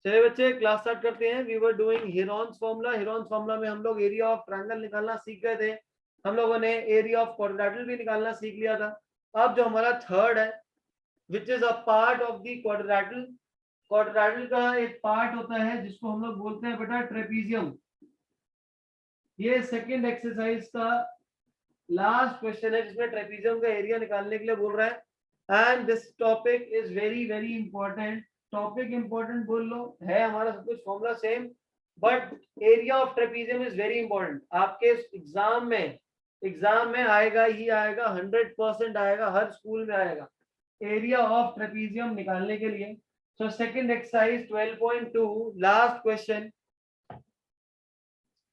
चलिए बच्चे class start करते हैं। We were doing Heron's formula. Heron's formula में हम लोग एरिया ऑफ ट्रायंगल निकालना सीख गए थे। हम लोगों ने एरिया ऑफ क्वाड्रिलेटरल भी निकालना सीख लिया था। अब जो हमारा थर्ड है, which is a part of the quadrilateral, quadrilateral का एक पार्ट होता है जिसको हम लोग बोलते हैं बेटा ट्रेपीजियम। ये सेकंड एक्सरसाइज का लास्ट क्वेश्चन है जिसमें ट्रेपीजियम का एरिया निकालने के लिए बोल रहा है। And this topic is very very important. Topic important बोल लो, है हमारा सब कुछ formula same, but area of trapezium is very important. आपके एग्जाम में आएगा ही आएगा, 100% आएगा, हर स्कूल में आएगा एरिया ऑफ ट्रेपीजियम निकालने के लिए। So second exercise 12.2 last question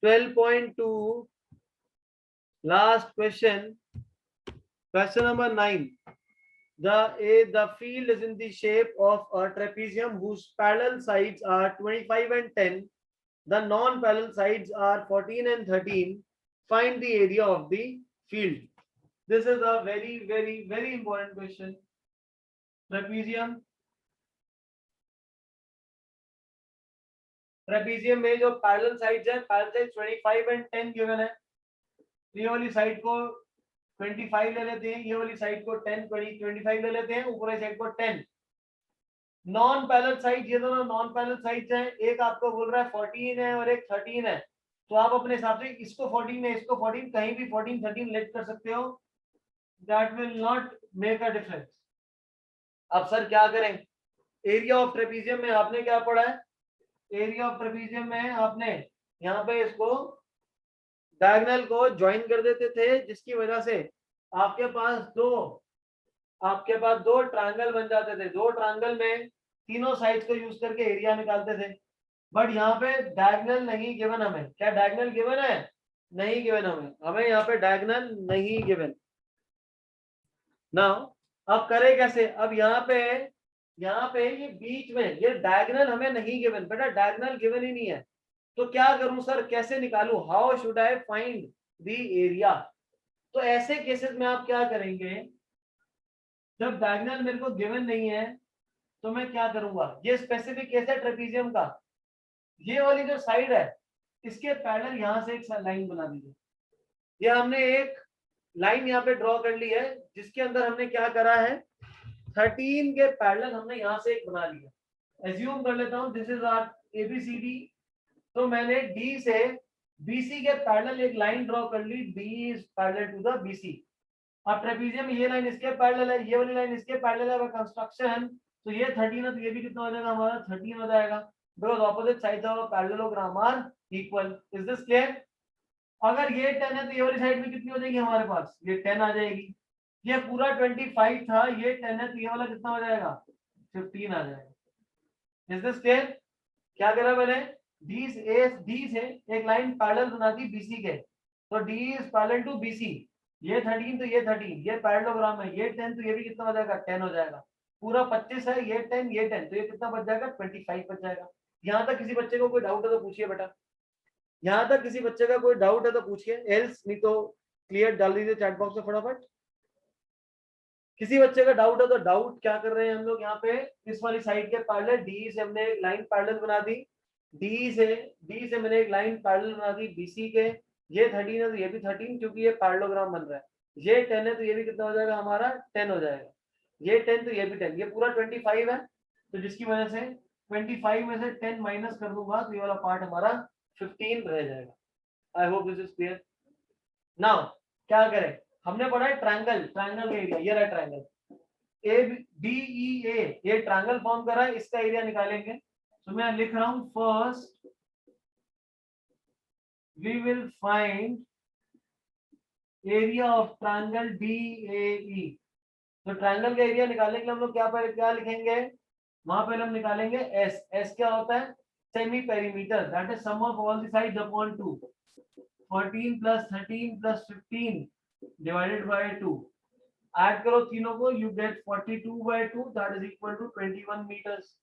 12.2 last question number 9. The field is in the shape of a trapezium whose parallel sides are 25 and 10. The non-parallel sides are 14 and 13. Find the area of the field. This is a very very very important question. Trapezium में जो parallel sides है, parallel side 25 and 10 given है। ये वाली side को 25 ले लेते हैं, ये वाली साइड को 25 ले लेते हैं, ऊपर वाली साइड को 10। नॉन पैरेलल साइड, ये दोनों नॉन पैरेलल साइड्स हैं। एक आपको बोल रहा है 14 है और एक 13 है, तो आप अपने हिसाब से इसको 14 है, इसको 14, कहीं भी 14 13 लेट कर सकते हो। That will not make a difference. अब सर क्या करें? एरिया ऑफ ट्रेपीजियम में आपने क्या पढ़ा है? एरिया ऑफ ट्रेपीजियम में आपने यहाँ पे इसको डायगोनल को ज्वाइन कर देते थे, जिसकी वजह से आपके पास दो ट्रायंगल बन जाते थे। दो ट्रायंगल में तीनों साइड्स को यूज करके एरिया निकालते थे। बट यहाँ पे डायगोनल नहीं गिवन हमें। क्या डायगोनल गिवन है? नहीं गिवन हमें यहाँ पे डायगोनल नहीं गिवन। नाउ अब करें कैसे? अब यहाँ पे ये बीच में ये डायगोनल हमें नहीं गिवन, बेटा डायगोनल गिवन ही नहीं है, तो क्या करूं सर, कैसे निकालूं? How should I find the area? तो ऐसे केसेस में आप क्या करेंगे, जब डायगोनल मेरे को गिवन नहीं है तो मैं क्या करूंगा? ये स्पेसिफिक केस है ट्रेपीजियम का। ये वाली जो साइड है इसके पैरेलल यहां से एक लाइन बना दीजिए। ये हमने एक लाइन यहाँ पे ड्रॉ कर ली है, जिसके अंदर हमने क्या करा है, 13 के पैरेलल हमने यहाँ से एक बना लिया। एज्यूम कर लेता हूँ दिस इज आर एबीसीडी। तो मैंने डी से बीसी के पैरेलल एक लाइन ड्रॉ कर ली, B is parallel to the BC. अब ट्रेपीजियम में ये लाइन इसके पैरेलल है, ये वाली लाइन इसके पैरेलल है, कंस्ट्रक्शन। तो ये 13 है, तो ये भी कितना हो जाएगा हमारा? 13 हो जाएगा, because opposite sides of parallelogram are equal. Is this clear? अगर ये 10 है तो ये वाली साइड में कितनी हो जाएगी हमारे पास? ये 10 आ जाएगी। ये पूरा 25 था, ये 10 है, तो ये वाला कितना हो जाएगा? 15 आ जाएगा। Is this clear? क्या करा मैंने? डी से एक लाइन पैरेलल बना दी बीसी के, तो D is parallel to BC. ये 13 तो ये 13, ये पैरेललोग्राम है, ये 10 तो ये भी कितना हो जाएगा? 10 हो जाएगा। पूरा 25 है, ये 10 ये 10, तो ये कितना बच जाएगा? 25 बच जाएगा। यहाँ तक किसी बच्चे को कोई डाउट है तो पूछिए बेटा। यहाँ तक किसी बच्चे का कोई डाउट है तो पूछिए, एल्स नहीं तो क्लियर डाल दीजिए चैट बॉक्स में फटाफट। किसी बच्चे का डाउट है तो डाउट क्या कर रहे हैं हम लोग यहाँ पे, इस वाली साइड के पैरेलल डी से हमने एक लाइन पैरेलल बना दी, डी से मैंने एक लाइन पैरेलल बना दी बीसी के। ये 13 है तो ये भी 13, क्योंकि ये पैरेललोग्राम बन रहा है। ये 10 है तो ये भी कितना हो जाएगा हमारा? 10 हो जाएगा। ये 10 तो ये भी 10, ये पूरा 25 है, तो जिसकी वजह से 25 में से 10 माइनस कर दूंगा तो ये वाला पार्ट हमारा 15 रह जाएगा। आई hope this is clear. Now क्या करें? हमने पढ़ा है ट्रायंगल, ट्रायंगल का एरिया, ये रहा ट्रायंगल ए बी ई ए, ये ट्रायंगल फॉर्म कर रहा है, इसका एरिया निकालेंगे। तो मैं लिख रहा हूं first we will find area of triangle D A E. तो ट्रायंगल का एरिया निकालने के लिए हम लोग क्या लिखेंगे? वहां पहले हम निकालेंगे एस। एस क्या होता है? Semi perimeter, that is sum of all the sides upon 2। 14 plus 13 plus 15 divided by 2। Add करो तीनों को, you get 42/2, that is equal to 21 metres.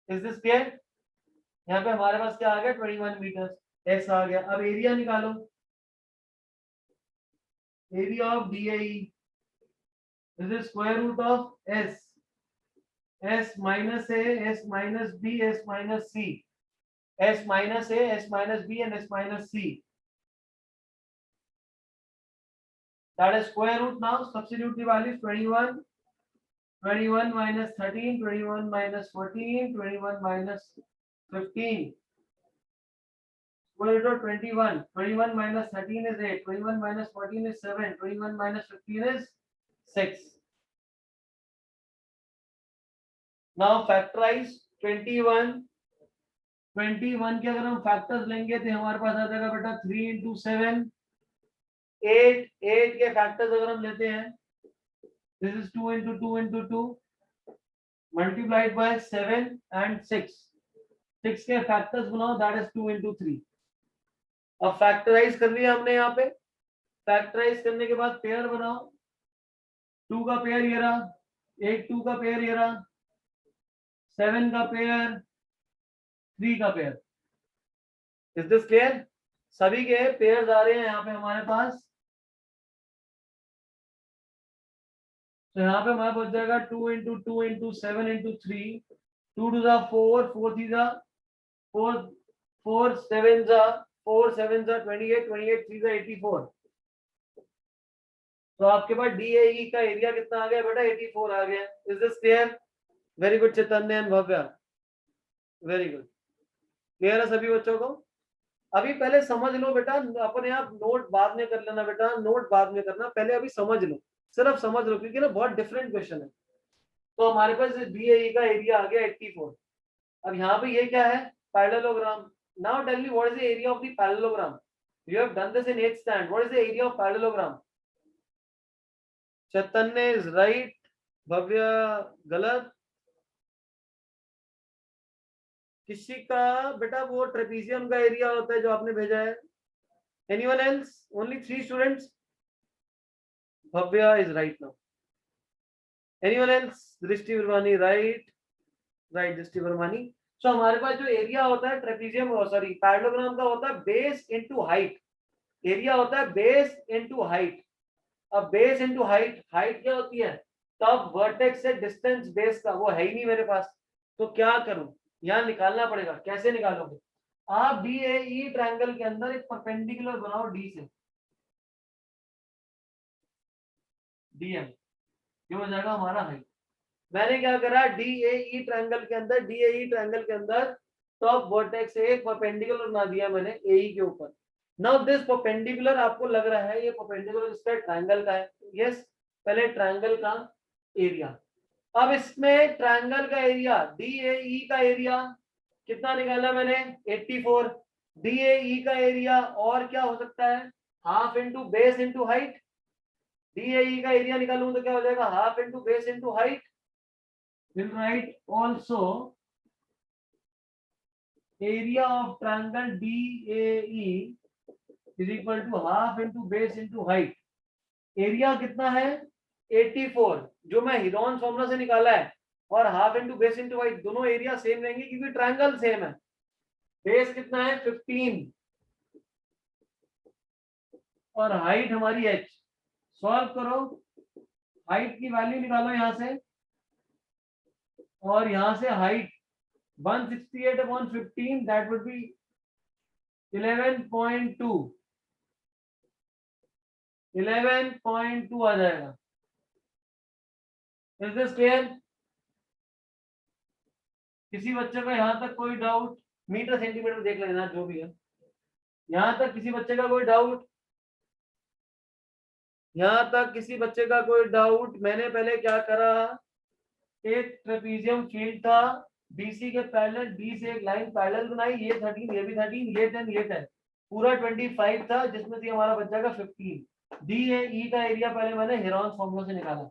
Is this clear? यहाँ पे हमारे पास क्या आ गया? 21 मीटर्स। एस आ गया। अब एरिया निकालो, area of DAE, this is square root of S S minus A, S minus B, S minus C. S minus A, S minus B, and S minus C. That is square root now. Substitute the values 21. 21 minus 13, 21 minus 14, 21 minus 15. Square root of 21. 21 minus 13 is 8. 21 minus 14 is 7. 21 minus 15 is 6. Now factorize 21. 21 के अगर हम factors लेंगे तो हमारे पास आ जाएगा बेटा 3 into 7. 8 के factors अगर हम लेते हैं, this is 2 into 2 into 2 multiplied by 7 and 6. 6 के फैक्टर्स बनाओ, that is 2 into 3. अब फैक्टराइज कर लिया हमने यहाँ पे. फैक्टराइज करने के बाद पेयर बनाओ. 2 का पेयर ये रहा, 8 2 का पेयर ये रहा, 7 का पेयर, 3 का पेयर. Is this clear? सभी के पेयर्स आ रहे हैं यहाँ पे हमारे पास. तो यहाँ पे हमारा बच जाएगा 2 into 2 into 7 into 3. 2 to the 4, 4 3 the 4, 4 7 the 4 7 the 28, 28 3 the 84. तो आपके पास DAE का एरिया कितना आ गया बेटा? 84 आ गया. Is this clear? Very good Chaitanya and Bhavya, very good. Clear है सभी बच्चों को? अभी पहले समझ लो बेटा, अपने आप नोट बाद में कर लेना बेटा, नोट बाद में करना, पहले अभी समझ लो, सिर्फ समझ लो, क्योंकि ना बहुत डिफरेंट क्वेश्चन है. तो हमारे पास DAE का एरिया आ गया 84. अब यहाँ पे ये क्या है? Parallelogram. Now tell me what is the area of the parallelogram. You have done this in 8th standard. What is the area of parallelogram? Chaitanya is right, Bhavya गलत. किसी का बेटा वो ट्रेपीजियम का एरिया होता है जो आपने भेजा है. Anyone else? Only 3 students. Bhavya is right now. Anyone else? दृष्टि वर्मानी राइट, राइट दृष्टि वर्मानी. सो हमारे पास जो एरिया होता है ट्रेपीजियम, सॉरी पैरेललोग्राम का, होता है बेस इनटू हाइट. एरिया होता है बेस इनटू हाइट. अब बेस इनटू हाइट, हाइट क्या होती है? तब वर्टेक्स से डिस्टेंस बेस का, वो है ही नहीं मेरे पास. तो क्या करूं? यहाँ निकालना पड़ेगा. कैसे निकालोगे? आप DAE ट्रायंगल के अंदर एक परपेंडिकुलर बनाओ D से. DM ये हो जाएगा हमारा हाइट. मैंने क्या करा? DAE ट्रायंगल के अंदर टॉप वर्टेक्स से एक परपेंडिकुलर बना दिया मैंने AE के ऊपर. नाउ दिस परपेंडिकुलर आपको लग रहा है ये परपेंडिकुलर इसका ट्रायंगल का है. यस, पहले ट्रायंगल का एरिया. अब इसमें ट्रायंगल का एरिया, DAE का एरिया कितना निकाला मैंने? 84. DAE का एरिया और क्या हो सकता है? Half into base into height. DAE का एरिया निकालूं तो क्या हो जाएगा? Half into base into height. We'll write also area of triangle DAE is equal to half into base into height. Area कितना है? 84, जो मैं हिरॉन फॉर्मूला से निकाला है, और half into base into height, दोनों एरिया सेम रहेंगे क्योंकि ट्रायंगल सेम है. बेस कितना है? 15 और हाइट हमारी h. सॉल्व करो, हाइट की वैल्यू निकालो यहां से, और यहां से height 168 upon 15, that would be 11.2. 11.2 आ जाएगा. Is this clear? किसी बच्चे का यहां तक कोई डाउट? मीटर सेंटीमीटर देख लेना जो भी है. यहां तक किसी बच्चे का कोई डाउट? यहां तक किसी बच्चे का कोई डाउट? मैंने पहले क्या करा, एक ट्रेपीजियम फील्ड था, BC के पैरेलल, D से एक लाइन पैरेलल बनाई, ये 13, ये भी 13, ये 10, ये 10, पूरा 25 था, जिसमें से हमारा बच जाएगा 15. DAE का एरिया पहले मैंने हेरॉन्स फॉर्मूला से निकाला.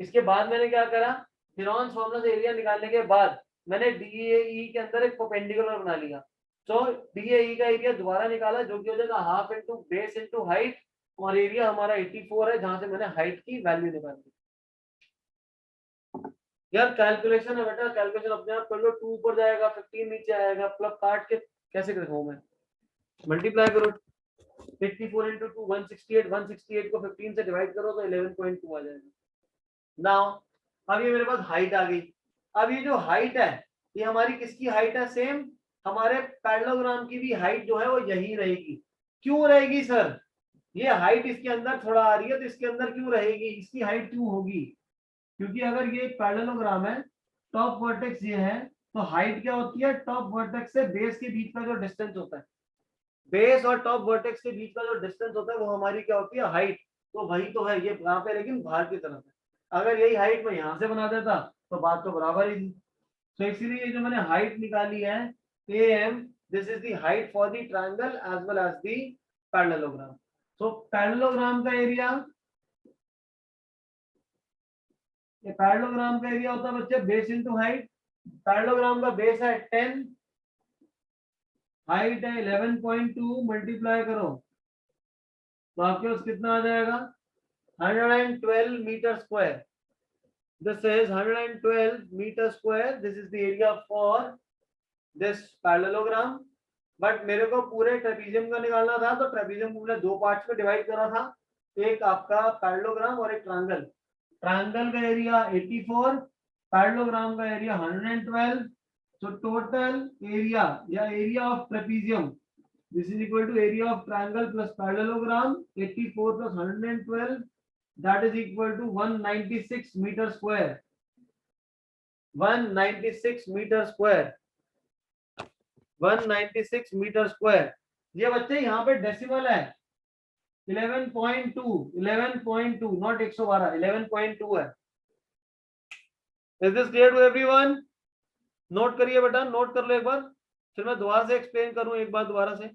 इसके बाद मैंने क्या करा? हेरॉन्स फॉर्मूला से एरिया निकालने के बाद मैंने DAE के अंदर एक परपेंडिकुलर बना लिया. तो DAE का एरिया दोबारा निकाला, जो कि हो जाएगा half into base into height, और एरिया हमारा 84 है, जहां से मैंने हाइट की वैल्यू निकाली. यार कैलकुलेशन है बेटा, कैलकुलेशन अपने आप कर लो. 2 ऊपर जाएगा, 15 नीचे आएगा, प्लस काट के कैसे दिखाऊं मैं? मल्टीप्लाई करो. 84 into 2 168. 168 को 15 से डिवाइड करो तो 11.2 आ जाएगा. नाउ अब ये मेरे पास हाइट आ गई. अब ये जो हाइट है ये हमारी किसकी हाइट है, सेम हमारे पैरेललोग्राम की भी हाइट जो है वो यही रहेगी। क्यों रहेगी सर, ये हाइट इसके अंदर थोड़ा आ रही है तो इसके अंदर क्यों रहेगी, इसकी हाइट क्यों होगी, क्योंकि अगर ये एक पैरेललोग्राम है, टॉप वर्टेक्स ये है, तो हाइट क्या होती है, टॉप वर्टेक्स से बेस के बीच का जो डिस्टेंस होता है, बेस और टॉप वर्टेक्स के बीच का जो डिस्टेंस होता है वो हमारी क्या होती है, हाइट। तो वही तो है ये यहाँ पे, लेकिन बाहर की तरफ है। अगर यही हाइट मैं यहाँ से बना देता तो बात तो बराबर ही थी। तो इसीलिए ये जो मैंने हाइट निकाली है A M, this is the height for the triangle as well as the parallelogram. तो पैरेललोग्राम का एरिया, ये पैरेललोग्राम का एरिया होता है बच्चे बेस इनटू हाइट। पैरेललोग्राम का बेस है 10, हाइट है 11.2, मल्टीप्लाई करो तो आपके पास कितना आ जाएगा, 112 metre square. This is 112 meter square. This is the area for this parallelogram. But मेरे को पूरे ट्रेपीजियम का निकालना था, तो ट्रेपीजियम को मैंने दो पार्ट्स में डिवाइड करा था, एक आपका पैरेललोग्राम और एक ट्रायंगल। ट्रायंगल का एरिया 84, पैरेललोग्राम का एरिया 112। तो टोटल एरिया या area of trapezium, this is equal to area of triangle plus parallelogram, 84 plus 112, that is equal to 196 meter square, 196 meter square, 196 meter square। ये बच्चे यहाँ पे डेसिमल है 11.2, 11.2 not 112, 11.2 है। Is this clear to everyone? Note करिए बेटा, note कर लो एक बार, फिर मैं दोबारा से एक्सप्लेन करूं एक बार दोबारा से।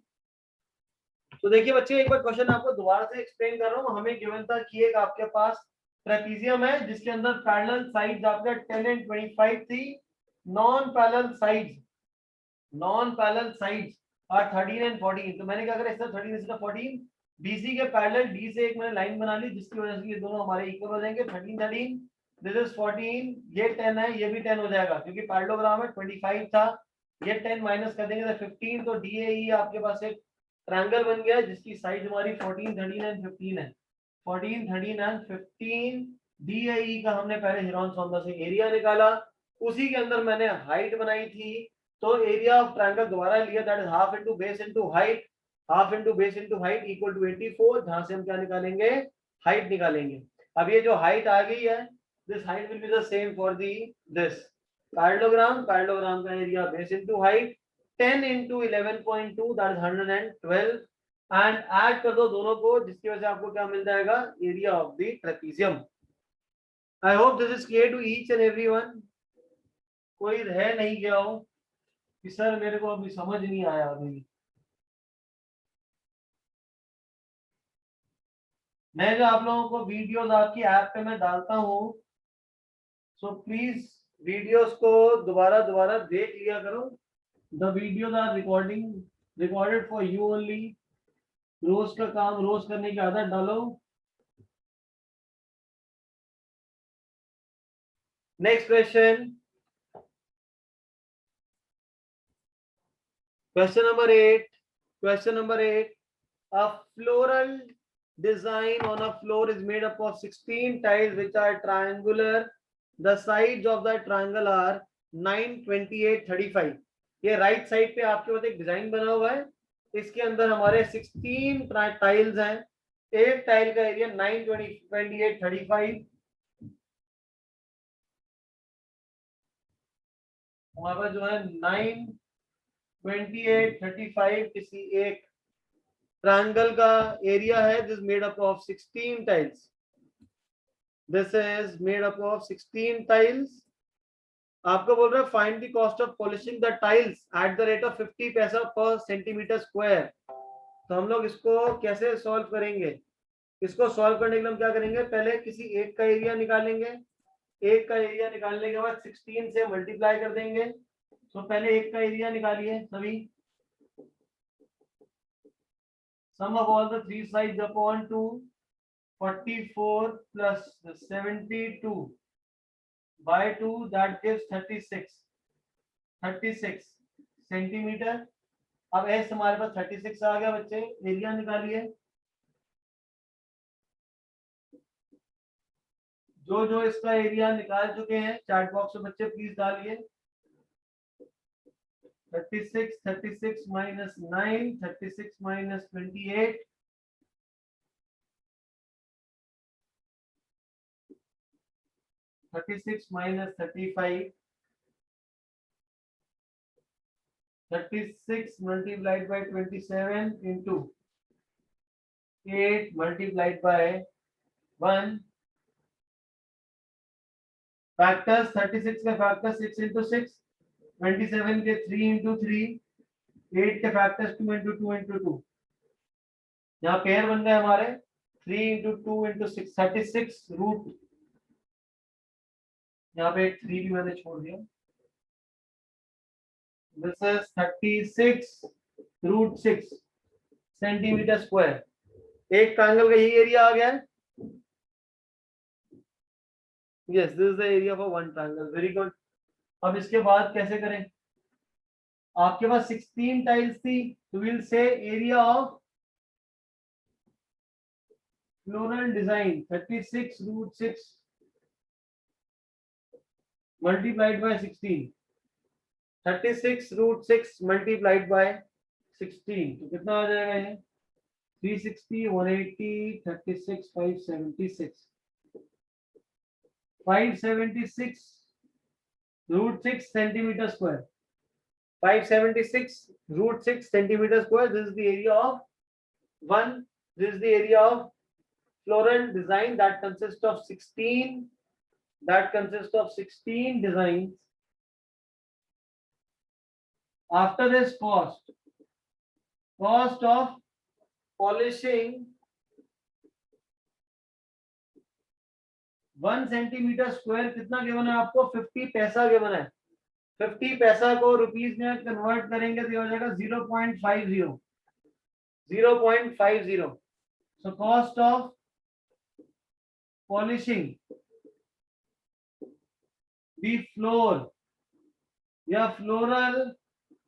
तो देखिए बच्चे, एक बार क्वेश्चन आपको दोबारा से एक्सप्लेन कर रहा हूँ। हमें गिवन था कि एक आपके पास ट्रेपीजियम है जिसके अंदर पैरेलल साइड्स आपके 10 एंड 25 थी, non parallel sides, non parallel sides are 13 and 14। तो मैंने क्या करा, इसका 13 इसका 14, बीसी के पैरेलल डी से एक मैंने लाइन बना ली जिसकी वजह से ये दोनों हमारे इक्वल हो जाएंगे, 13 13, दिस इज 14, ये 10 है, ये भी 10 हो जाएगा क्योंकि पैरेललोग्राम में 25 था, ये 10 माइनस कर देंगे तो 15। तो डीएई आपके पास एक ट्रायंगल बन गया जिसकी साइड हमारी 14 13 एंड 15 है, 14 13 एंड 15। डीएई का हमने पहले हेरोन सौंदा से एरिया निकाला, उसी के अंदर मैंने हाइट बनाई थी, तो एरिया ऑफ ट्रायंगल दोबारा लिया, that is half into base into height, half into base into height equal to 84, जहां से हम क्या निकालेंगे, हाइट निकालेंगे। अब ये जो हाइट आ गई है, this height will be the same for the this parallelogram, parallelogram का area base into height 10 into 11.2, that is 112, and add कर दो दोनों को जिसकी वजह से आपको क्या मिल जाएगा, area of the trapezium. I hope this is clear to each and everyone. कोई रह नहीं गया हो कि सर मेरे को अभी समझ नहीं आया अभी। मैं जो आप लोगों को वीडियोस आपकी ऐप पे मैं डालता हूँ, सो प्लीज वीडियोस को दोबारा दोबारा देख लिया करो। The videos are recorded for you only. रोज का काम रोज करने की आदत डालो। Next question, question number 8, question number 8, a floral design on a floor is made up of 16 tiles which are triangular, the sides of the triangle are 9 28 35। ये right side पे आपके पास एक डिजाइन बना हुआ है, इसके अंदर हमारे 16 टाइल्स हैं, एक टाइल का एरिया 9 28 35, हमारे पास जो है 9 28 35 किसी एक ट्रायंगल का एरिया है, this made up of 16 tiles, this is made up of 16 tiles. आपको बोल रहा है find the cost of polishing the tiles at the rate of 50 पैसा पर सेंटीमीटर स्क्वायर। तो हम लोग इसको कैसे सॉल्व करेंगे, इसको सॉल्व करने के लिए हम क्या करेंगे, पहले किसी एक का एरिया निकालेंगे, एक का एरिया निकालने के बाद 16 से मल्टीप्लाई कर देंगे। तो पहले एक का एरिया निकालिए सभी, sum of all the three sides upon 2, 44 plus 72 by 2, that gives 36 centimetre. अब एस हमारे पास 36 आ गया बच्चे, एरिया निकालिए, जो जो इसका एरिया निकाल चुके हैं चैट बॉक्स में बच्चे प्लीज डालिए। 36 36 minus 9 36 minus 28 36 minus 35 36 multiplied by 27 into 8 multiplied by 1 factors 36 के फैक्टर 6 into 6 27 के 3 into 3 8 के फैक्टर्स 2 into 2 into 2 यहाँ पेयर बन गए हमारे 3 into 2 into 6 36 रूट यहाँ पे एक 3 भी मैंने छोड़ दिया। This is 36 root 6 centimetre square. एक ट्रायंगल का यही एरिया आ गया है। Yes this is the area for one triangle. Very good. अब इसके बाद कैसे करें? आपके पास 16 टाइल्स थी तो will say area of floral design 36 root 6 multiplied by 16 36 root 6 multiplied by 16 तो कितना आ जाएगा ये 360 180 36 576 576 root 6 centimetre square 576 root 6 centimeter square. This is the area of one. This is the area of floral design that consists of 16. That consists of 16 designs. After this, cost of polishing 1 centimeter square कितना given है आपको 50 पैसा given है। 50 पैसा को rupees में convert करेंगे तो हो जाएगा 0.50 0.50। So cost of polishing the floor या floral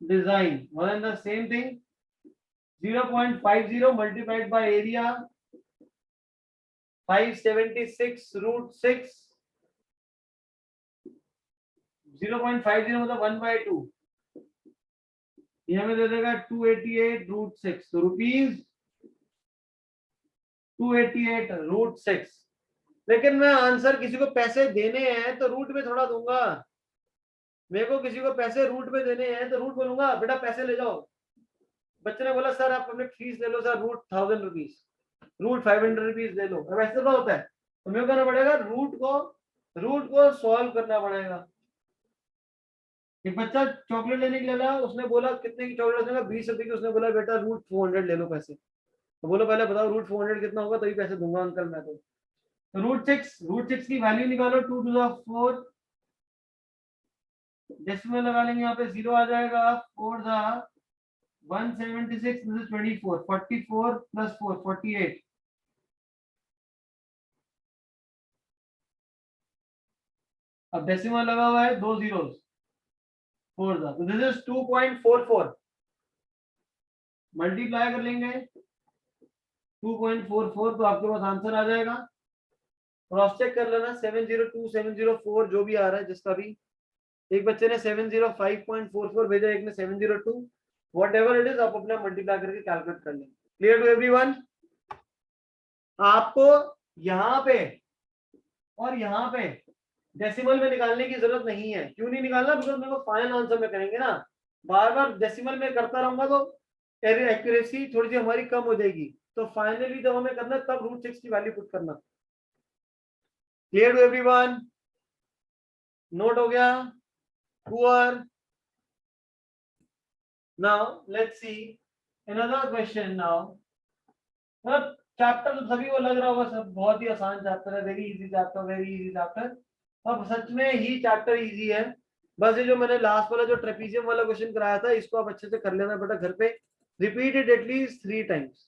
design one and the same thing 0.50 multiplied by area 576 root 6 0.50 मतलब 1/2 ये हमें दे देगा 288 रूट 6 तो रुपीज 288 रूट 6। लेकिन मैं आंसर किसी को पैसे देने हैं तो रूट में थोड़ा दूंगा। मेरे को किसी को पैसे रूट में देने हैं तो रूट बोलूंगा बेटा पैसे ले जाओ। बच्चे ने बोला सर आप अपने फीस ले लो sir root 1000 rupees root 500 rupees ले लो। अब ऐसे तो होता है तो मेरे को करना पड़ेगा रूट को सॉल्व करना पड़ेगा। एक बच्चा चॉकलेट लेने के लिए आया उसने बोला कितने की चॉकलेट देगा 20 रुपए की। उसने बोला बेटा रूट 400 ले लो पैसे। तो बोलो पहले बताओ रूट 400 कितना होगा तभी पैसे दूंगा अंकल मैं तो रूट 6 की वैल्यू निकालो 2 to the 4 डेसिमल लगा लेंगे यहाँ पे 0 आ जाएगा 4 the 176 this is 24 44 plus 4 48 अब डेसिमल लगा हुआ है 2 zeros 4 the तो this is 2.44 मल्टीप्लाई कर लेंगे 2.44 तो आपके पास आंसर आ जाएगा। क्रॉस चेक कर लेना 702 704 जो भी आ रहा है जिसका भी। एक बच्चे ने 705.44 भेजा एक ने 702 व्हाटएवर इट इज आप अपना मल्टीप्लाई करके कैलकुलेट कर लें। Clear to everyone? आपको यहाँ पे और यहाँ पे डेसिमल में निकालने की जरूरत नहीं है। क्यों नहीं निकालना? बिकॉज मेरे को फाइनल आंसर में करेंगे ना। बार बार डेसिमल में करता रहूंगा तो एक्यूरेसी थोड़ी सी हमारी कम हो जाएगी। तो फाइनली जब हमें करना तब रूट 6 की वैल्यू पुट करना। Clear to everyone? नोट हो गया? पुअर? Now let's see another question. Now मतलब चैप्टर तो सभी को लग रहा होगा सब बहुत ही आसान चैप्टर है, very easy chapter, very easy chapter. अब सच में ही चैप्टर इजी है। बस ये जो मैंने लास्ट वाला जो ट्रेपीजियम वाला क्वेश्चन कराया था इसको आप अच्छे से कर लेना बेटा घर पे। Repeat it at least 3 times।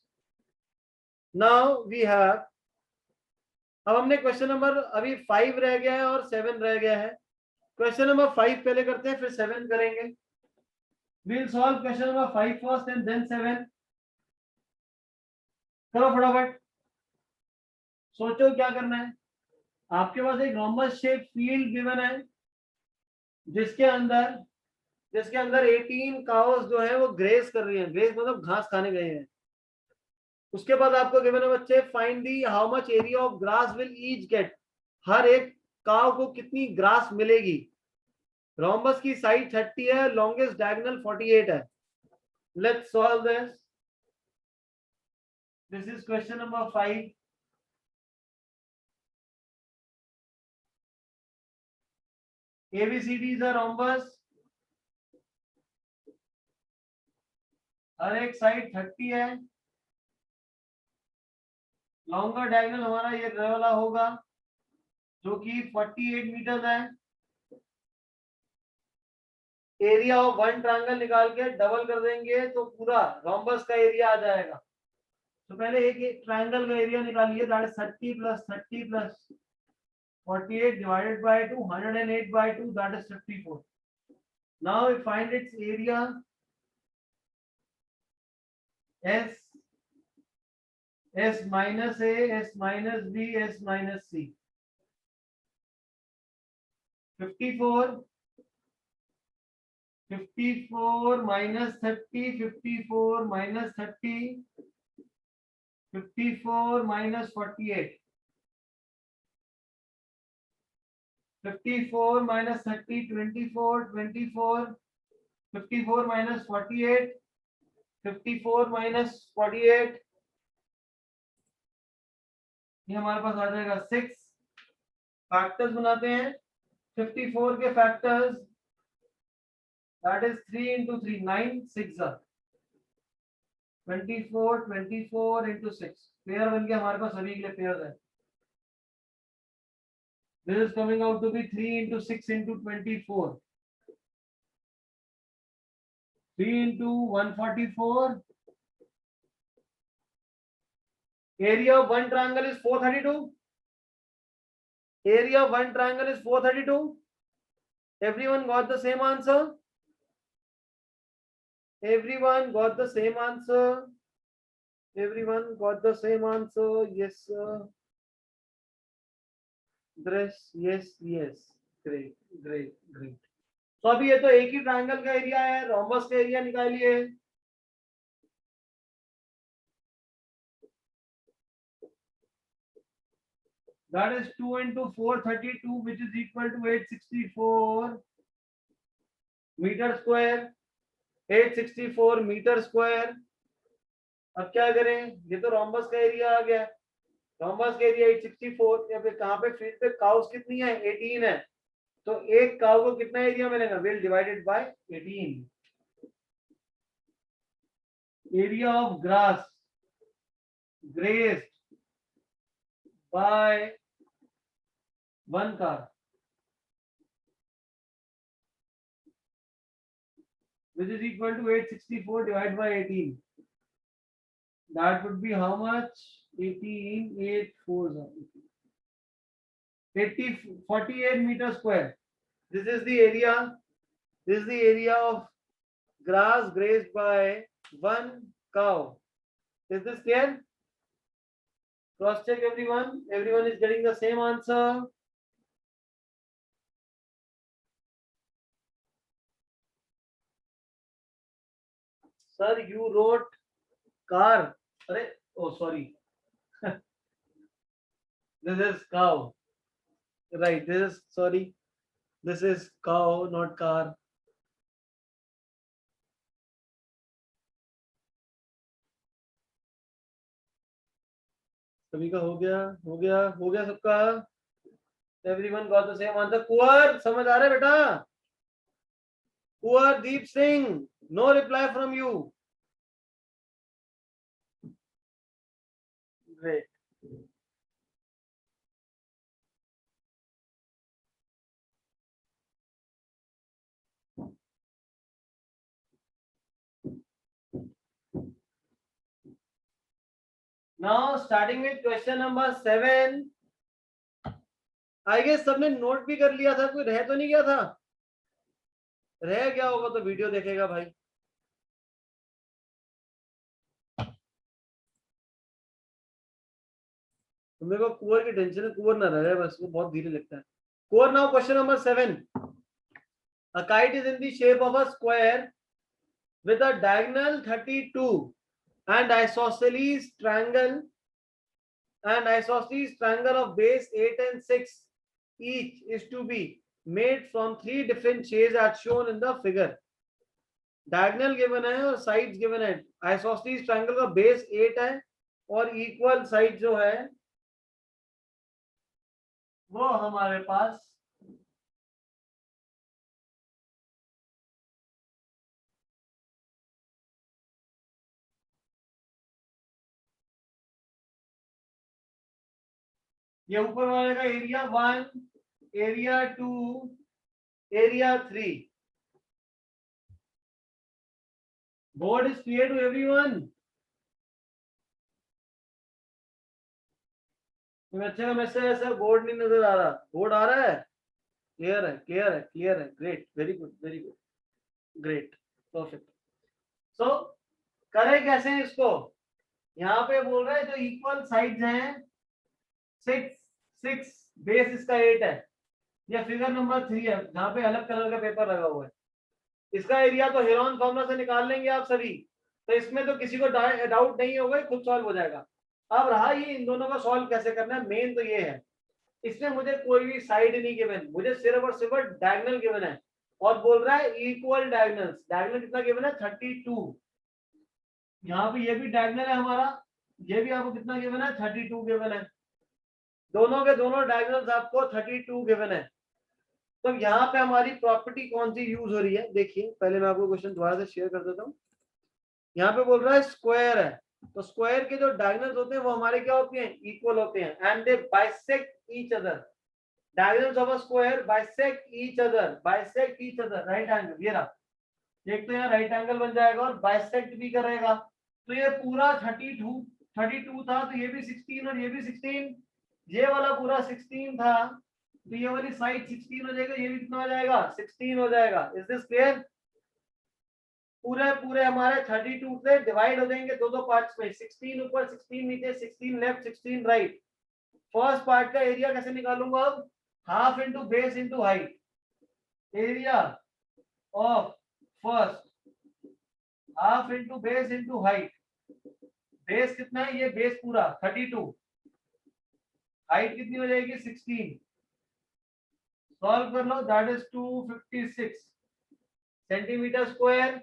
Now we have अब हमने क्वेश्चन नंबर अभी 5 रह गया है और 7 रह गया है। क्वेश्चन नंबर 5 पहले करते हैं फिर 7 करेंगे। we'll solve question number 5 first and then 7। करो फटाफट, सोचो क्या करना है। आपके पास एक रोम्बस शेप फील्ड गिवन है जिसके अंदर 18 काउस जो है वो ग्रेस कर रही हैं, ग्रेस मतलब घास खाने गए हैं। उसके बाद आपको गिवन है बच्चे, find the how much area of grass will each get, हर एक काव को कितनी ग्रास मिलेगी। रोम्बस की साइड 30 है, लॉन्गेस्ट डायगोनल 48 है। Let's solve this. This is question number 5। ABCD is a rhombus, हर एक साइड 30 है, लॉन्गर डायगोनल हमारा ये वाला होगा जो कि 48 मीटर है। एरिया ऑफ वन ट्रायंगल निकाल के डबल कर देंगे तो पूरा रोम्बस का एरिया आ जाएगा। तो पहले एक ट्रायंगल का एरिया निकालिए, that is 30 plus 30 plus 48 divided by 2, 108 by 2, that is 54. Now we find its area S minus A, S minus B, S minus C. 54 minus 30, 54 minus 30, 54 minus 48. 54 minus 30, 24, 24, 54 minus 48, 54 minus 48, ये हमारे पास आ जाएगा 6। Factors बनाते हैं 54 के factors, that is 3 into 3, 9, 6 24, 24 into 6, pair बन के हमारे पास सभी के लिए पेयर है। This is coming out to be 3 into 6 into 24, 3 into 144. Area of one triangle is 432. Area of one triangle is 432. Everyone got the same answer? Everyone got the same answer? Everyone got the same answer? Yes, sir. Yes, yes. Great, great, great. तो अभी ये तो एक ही triangle का area है, rhombus का area निकालिए। That is 2 into 432, which is equal to 864 meter square. 864 metre square. अब क्या करें, ये तो रोम्बस का एरिया आ गया। रोम्बस का एरिया 864, या फिर कहाँ पे फील्ड पे काउस कितनी है, 18 है, तो एक काउ को कितना एरिया मिलेगा, will divided by 18। Area of grass graced by one car, which is equal to 864 divided by 18. That would be how much? 18, 8, 4, 80, 48 meter square. This is the area. This is the area of grass grazed by one cow. Is this clear? Cross check everyone. Everyone is getting the same answer. Sir, you wrote car. Oh, sorry. This is cow. Right. This is, sorry. This is cow, not car. सभी का हो गया, हो गया, हो गया सबका। Everyone got the same answer. कुंवर समझ आ रहा है बेटा? कुंवर Deep Singh, no reply from you. Great. Now starting with question number 7. I guess सबने नोट भी कर लिया था, कोई रह तो नहीं गया था? रह गया होगा तो वीडियो देखेगा भाई। तो मेरे को कोर की टेंशन है, कोर ना रहे बस, वो बहुत धीरे लगता है। Core now question number 7. A kite is in the shape of a square with a diagonal 32 and isosceles triangle of base 8 and 6 each is to be made from 3 different shades as shown in the figure. Diagonal given है और sides given है। Isosceles triangle का base 8 है और equal side जो है वो हमारे पास ये ऊपर वाले का area 1, area 2, area 3. Board is clear to everyone? बच्चे का मैसेज है सर बोर्ड नहीं नजर आ रहा। बोर्ड आ रहा है? क्लियर है, क्लियर है, क्लियर है। Great, very good, very good, great, perfect. So करें कैसे हैं इसको? यहाँ पे बोल रहा है जो इक्वल साइड्स हैं 6 बेस इसका 8 है। ये फिगर नंबर 3 है जहाँ पे अलग कलर का पेपर लगा हुआ है। इसका एरिया तो हेरोन फॉर्मूला से निकाल लेंगे आप सभी, तो इसमें तो किसी को डाउट नहीं होगा, खुद सॉल्व हो जाएगा। अब रहा ये इन दोनों का सॉल्व कैसे करना है, मेन तो ये है। इसमें मुझे कोई भी साइड नहीं गिवन, मुझे सिर्फ और सिर्फ डायगोनल गिवन है और बोल रहा है इक्वल डायगोनल्स। डायगोनल कितना गिवन है? 32। यहाँ पे ये भी डायगोनल है हमारा, ये भी आपको कितना गिवन है? 32 गिवन है। दोनों के दोनों डायगोनल्स आपको 32 गिवन है। तो यहाँ पे हमारी प्रॉपर्टी कौन सी यूज हो रही है देखिए। पहले मैं आपको क्वेश्चन दोबारा से शेयर कर देता हूँ। यहाँ पे बोल रहा है स्क्वायर है, तो स्क्वायर के जो डायगोनल्स होते हैं वो हमारे क्या होते हैं? इक्वल होते हैं and they bisect each other. Diagonals of a square bisect each other, bisect each other. Right angle, ये रहा, एक तो यहाँ राइट एंगल बन जाएगा और बाइसेक्ट भी करेगा। तो ये पूरा 32 था, तो ये भी 16 और ये भी 16, ये वाला पूरा 16 था, तो ये वाली साइड 16 हो जाएगा, ये भी कितना हो जाएगा? 16 हो जाएगा। Is this clear? पूरे पूरे हमारे 32 से डिवाइड हो जाएंगे दो दो पार्ट्स में, 16 ऊपर 16 नीचे, 16 लेफ्ट 16 राइट। फर्स्ट पार्ट का एरिया कैसे निकालूंगा अब? Half into base into height. Area of first half into base into height. Base कितना है? ये बेस पूरा 32, हाइट कितनी हो जाएगी? 16। सॉल्व कर लो, दैट इज 256 सेंटीमीटर स्क्वायर।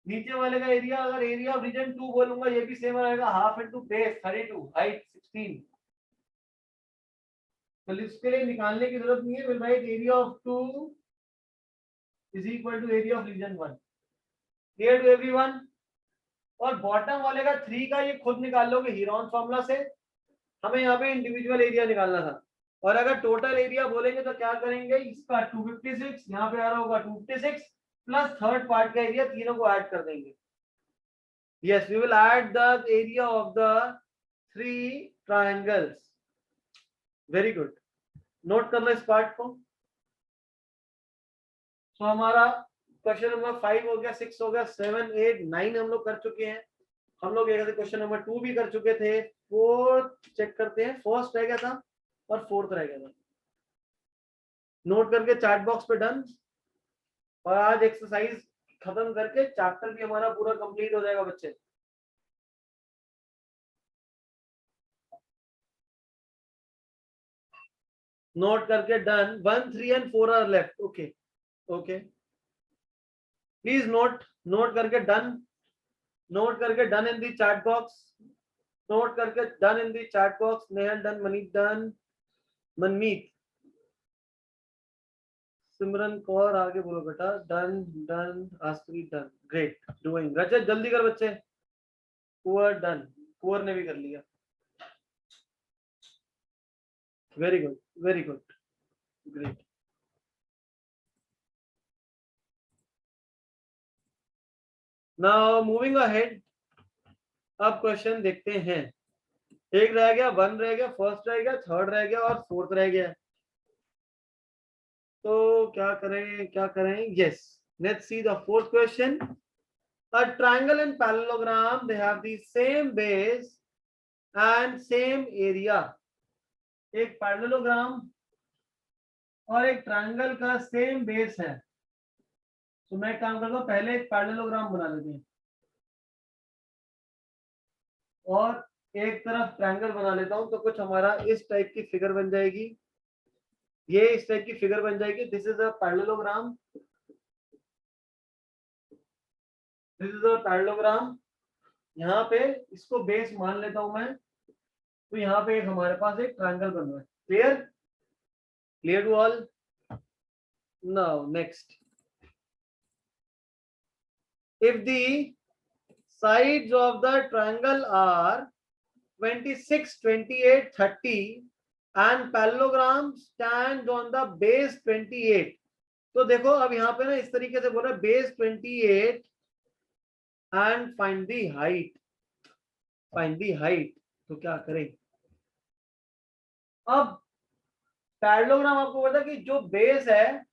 नीचे वाले का एरिया, अगर एरिया ऑफ रीजन 2 बोलूंगा ये भी सेम रहेगा, हाफ इंटू बेस 32, हाइट 16। तो इसके लिए निकालने की जरूरत नहीं है, will write area of 2 is equal to area of region 1। Clear to everyone? और बॉटम वाले का 3 का ये खुद निकाल लोगे हीरोन फॉर्मूला से। हमें यहाँ पे इंडिविजुअल एरिया निकालना था, और अगर टोटल एरिया बोलेंगे तो क्या करेंगे? इसका 256 यहाँ पे आ रहा होगा, 256 प्लस थर्ड पार्ट का एरिया, तीनों को ऐड कर देंगे। Yes, we will add the area of the 3 triangles. Very good, note कर लो इस पार्ट को। तो हमारा क्वेश्चन नंबर 5 हो गया, 6 हो गया, 7, 8, 9 हम लोग कर चुके हैं। हम लोग एक क्वेश्चन नंबर 2 भी कर चुके थे। फोर्थ चेक करते हैं, फर्स्ट रह गया था और फोर्थ रह गया था। नोट करके चैट बॉक्स पे डन। और आज एक्सरसाइज खत्म करके चैप्टर भी हमारा पूरा कंप्लीट हो जाएगा बच्चे। नोट करके done. 1, 3 and 4 are left. Okay okay, please note करके डन। नोट करके done in the chat box. Note करके done in the chat box. Nehal done, Manit done, Manmeet, Simran Kaur आगे बोलो बेटा। Done done, Aastri done, great doing. Rajat जल्दी कर बच्चे। कुंवर डन, कुंवर ने भी कर लिया। Very good, very good, great. Now moving ahead, अब क्वेश्चन देखते हैं। एक रह गया, 1 रह गया, फर्स्ट रह गया, थर्ड रह गया और फोर्थ रह गया। तो क्या करें, क्या करें? Yes, let's see the fourth question. A triangle and parallelogram, they have the same base and same area. एक पैरेललोग्राम और एक ट्रायंगल का सेम बेस है, तो मैं एक काम करता हूँ, पहले एक पैरेललोग्राम बना लेते हैं और एक तरफ ट्रायंगल बना लेता हूँ, तो कुछ हमारा इस टाइप की फिगर बन जाएगी, ये इस टाइप की फिगर बन जाएगी। This is a parallelogram, this is a parallelogram. यहाँ पे इसको बेस मान लेता हूं मैं, तो यहाँ पे एक हमारे पास एक ट्रायंगल बन रहा है। Clear, clear to all. Now next, if the sides of the triangle are 26, 28, 30 and parallelogram stands on the base 28, तो देखो अब यहाँ पे ना इस तरीके से बोल रहा है base 28 and find the height, find the height. तो क्या करें, अब पैरेललोग्राम आपको पता कि जो बेस है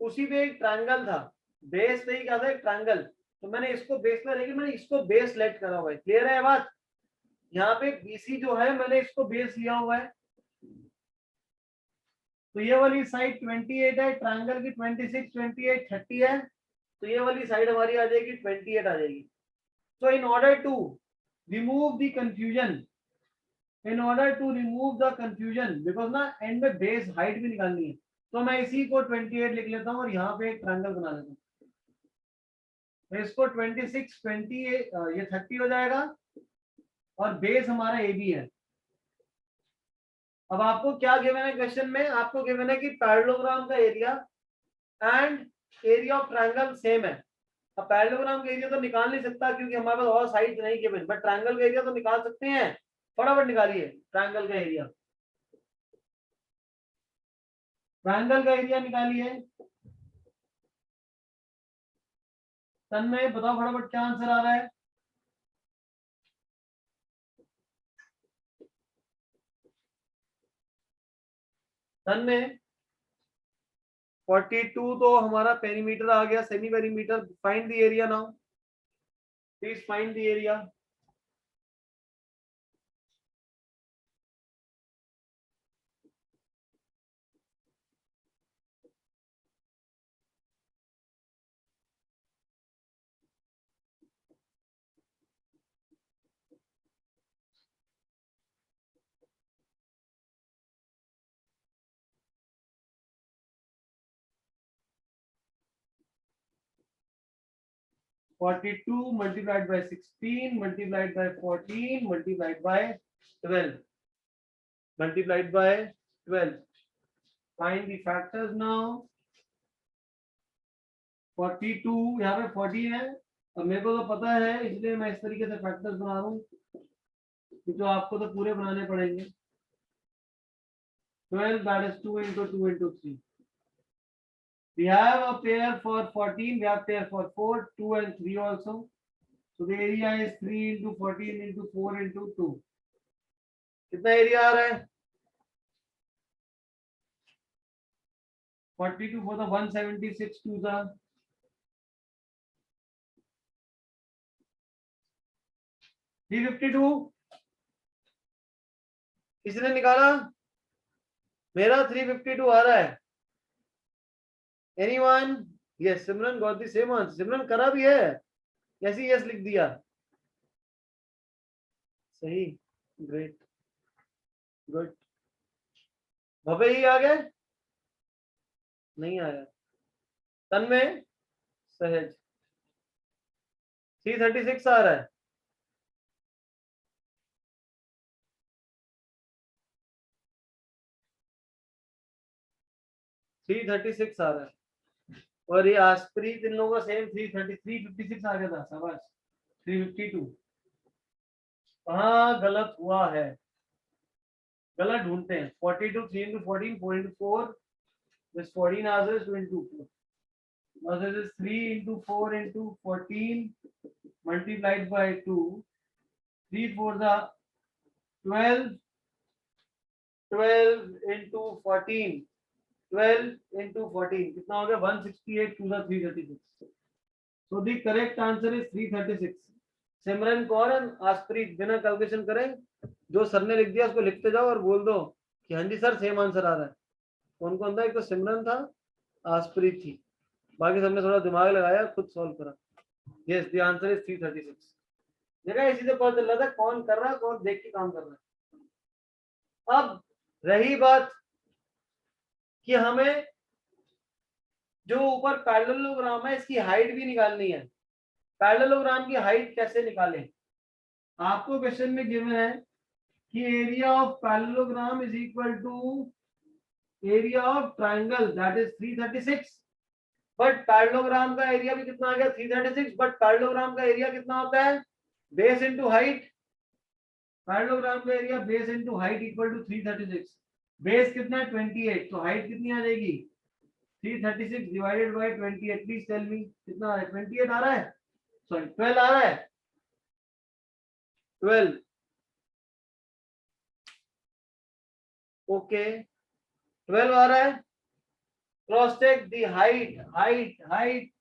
उसी पे एक ट्रायंगल था, बेस पे ही क्या था, एक ट्रायंगल। तो मैंने इसको बेस में लेके मैंने इसको बेस लेट करा हुआ है। क्लियर है बात, यहाँ पे बीसी जो है मैंने इसको बेस लिया हुआ है, तो ये वाली साइड 28 है, ट्रायंगल की 26, 28, 30 है, तो ये वाली साइड हमारी आ जाएगी 28 आ जाएगी। So in order to remove the confusion, because ना एंड में बेस हाइट भी निकालनी है, तो मैं इसी को 28 लिख लेता हूँ और यहाँ पे एक ट्रायंगल बना लेता हूँ। तो इसको 26, 28 ये 30 हो जाएगा और बेस हमारा ए बी है। अब आपको क्या गिवन है क्वेश्चन में, आपको गिवन है कि पैरेललोग्राम का area and area of triangle same है। अब पैरेललोग्राम का एरिया तो निकाल नहीं सकता क्योंकि हमारे पास और साइड नहीं गिवन, बट ट्रायंगल का एरिया तो निकाल सकते हैं। फटाफट निकालिए ट्रायंगल का एरिया, ट्रायंगल का एरिया निकालिए। तन्मय बताओ फटाफट क्या आंसर आ रहा है। तन्मय 42 तो हमारा पेरीमीटर आ गया, semi perimeter. Find the area now, please find the area. (42) multiplied by 16 multiplied by 14 multiplied by 12 multiplied by 12. Find the factors now. 42 यहाँ पे 14 है, अब मेरे को तो पता है इसलिए मैं इस तरीके से फैक्टर्स बना रहा हूँ, तो आपको तो पूरे बनाने पड़ेंगे। 12 that is 2 into 2 into 3. We have a pair for 14, we have pair for 4, 2 and 3 also. So the area is 3 into 14 into 4 into 2. कितना एरिया आ रहा है? 42 for the 176 to the 352. किसने निकाला? मेरा 352 आ रहा है। Anyone? Yes, Simran got the same answer. सिमरन करा भी है, कैसी यस लिख दिया, सही, ग्रेट, गुड। भवे ही आ गए, नहीं आया। तन्मय, सहज 336 आ रहा है। थ्री 36 आ रहा है, और ये आसप्रीत इन लोगों का सेम 356 आ गया था। शाबाश। 352 कहाँ गलत हुआ है, गलत ढूंढते हैं। 42 3 into 14 4 into 4, this 14 answers 2 into 4. Now this is 3 into 4 into 14 multiplied by 2. 3 4 the 12, 12 into 14, 12 into 14 कितना हो गया? 168 to the 336. So the correct answer is 336. सिमरन कौर, आसप्रीत, बिना कैलकुलेशन करें जो सर ने लिख दिया उसको लिखते जाओ और बोल दो कि हाँ जी सर सेम आंसर आ रहा है? कौन कौन था? एक तो सिमरन था, आसप्रीत थी, बाकी सबने थोड़ा दिमाग लगाया, खुद सॉल्व करा। Yes the answer is 336। देखा, इसी से पता चल रहा था कौन कर रहा है, कौन देख के काम कर रहा है। अब रही बात कि हमें जो ऊपर पैरेललोग्राम है इसकी हाइट भी निकालनी है। पैरेललोग्राम की हाइट कैसे निकालें? आपको क्वेश्चन में गिवन है कि area of parallelogram is equal to area of triangle that is 336। But parallelogram का एरिया भी कितना आ गया? 336। बट पैरेललोग्राम का एरिया कितना होता है? Base into height. पैरेललोग्राम का area base into height equal to 336। Base कितना है? 28। तो हाइट कितनी आ जाएगी? 336 divided by 28। Please tell me कितना आ रहा है? 28 आ रहा है? सॉरी 12 आ रहा है? 12। ओके 12 आ रहा है। Cross check the height.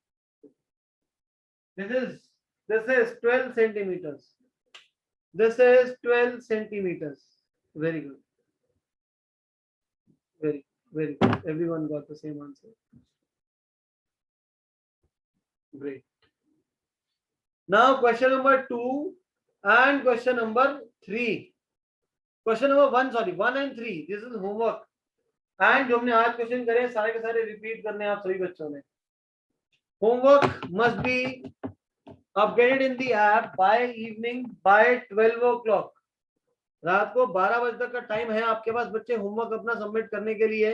this is 12 centimeters. This is 12 centimeters. Very good. Very good. Everyone got the same answer. Great. Now question number 2 and question number 3. Question number 1, sorry, 1 and 3. This is homework. And जो हमने आज question करे सारे के सारे repeat करने आप सभी बच्चों ने. Homework must be updated in the app by evening by 12 o'clock. रात को 12 बजे तक का टाइम है आपके पास बच्चे होमवर्क अपना सबमिट करने के लिए.